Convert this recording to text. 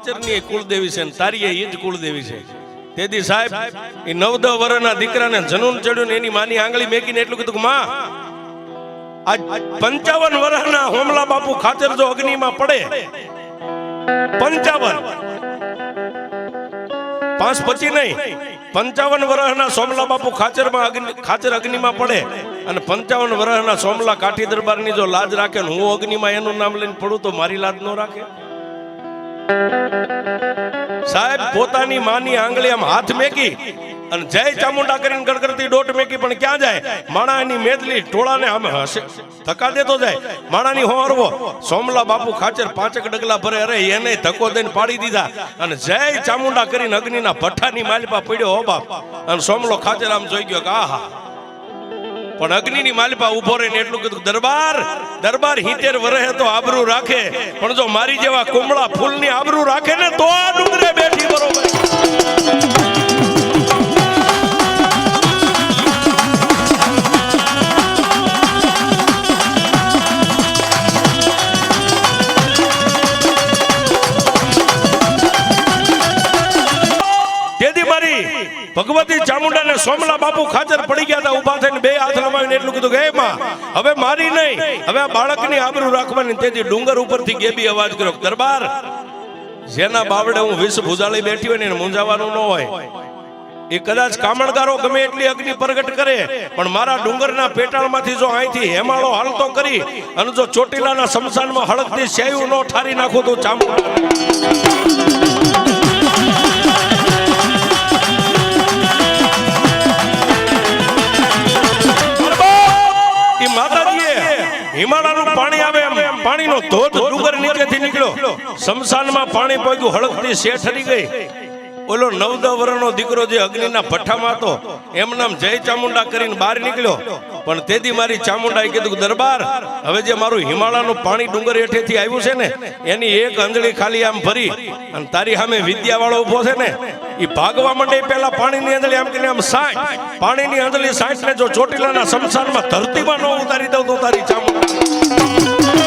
ખાચરની કુળદેવી છે ને તારી એ જ કુળદેવી છે. તેથી સાહેબ એ 9-10 વર્ષના દીકરાને જનૂન ચડ્યું ને એની માની આંગળી મેકીને એટલું કીધું કે માં આજ 55 વર્ષના હોમલા બાપુ ખાચર જો અગ્નિમાં પડે 55 5-25 નહીં 55 વર્ષના સોમલા બાપુ ખાચર અગ્નિમાં પડે અને 55 વર્ષના સોમલા કાઠી દરબારની જો લાજ રાખે ને હું અગ્નિમાં એનું નામ લઈને પડું તો મારી લાજ ન રાખે? સાહેબ પોતાની માની આંગળી આમ હાથ મેકી અને જય ચામુંડા કરીને ગડગડતી દોટ મેકી પણ ક્યાં જાય? માણાની મેદલી ટોળાને આમ હશે ધક્કા દેતો જાય. માણાની હોરવો સોમલા બાપુ ખાચર 5 ડગલા ભરે અરે એને ધક્કો દઈને પાડી દીધા અને જય ચામુંડા કરીને અગ્નિના ભઠ્ઠાની માલપા પડ્યો હો બાપ. અને સોમલો ખાચર આમ જોઈ ગયો કે આહા. પણ અગ્નિની માલપા ઉભો રહીને એટલું કીધું દરબાર 70 વર્ષે તો આબરૂ રાખે પણ જો મારી જેવા કુમળા ફૂલની આબરૂ રાખે ને તો આ ડુંગરે બેઠી બરોબર. ભગવતી ચામુંડા ને સોમલા બાપુ ખાચર પડી ગયા હતા. ઉભા થઈને 2 હાથ લંબાવીને એટલું કીધું કે હે માં હવે મારી નહીં હવે આ બાળકની આબરૂ રાખવાની. તેથી ડુંગર ઉપરથી ગેબી અવાજ કર્યો દરબાર જેના બાવડે હું વિષ ભુજાળી બેઠી હોય ને એને મૂંઝાવાનું ન હોય. એ કદાચ કામણગારો ગમે એટલી અગ્નિ પ્રગટ કરે પણ મારા ડુંગરના પેટાળમાંથી જો અહીંથી હેમાળો હાલતો કરી અને જો ચોટીલાના શમશાનમાં હળકતી શેયું ન ઠારી નાખું તો ચામુંડા હિમાલયનું પાણી આવે એમ પાણીનો ધોધ ડુંગર નીચેથી નીકળ્યો. શમશાનમાં પાણી પગ્યું હળકતી શે ઠરી ગઈ. ઓલો 9-10 વર્ષનો દીકરો જે અગ્નિના ભઠ્ઠામાં હતો એમ નામ જય ચામુંડા કરીને બહાર નીકળ્યો. પણ તેથી મારી ચામુંડાએ કીધું દરબાર હવે જે મારું હિમાલયનું પાણી ડુંગર હેઠેથી આવ્યું છે ને એની એક અંજળી ખાલી આમ ભરી અને તારી સામે વિદ્યાવાળો ઉભો છે ને એ ભાગવા માંડે પેલા પાણીની અંજળી આમ કરીને આમ 60 પાણીની અંજળી 60 ને જો ચોટીલાના શમશાનમાં ધરતીમાં ન ઉતારી દઉં તો તારી ચામુંડા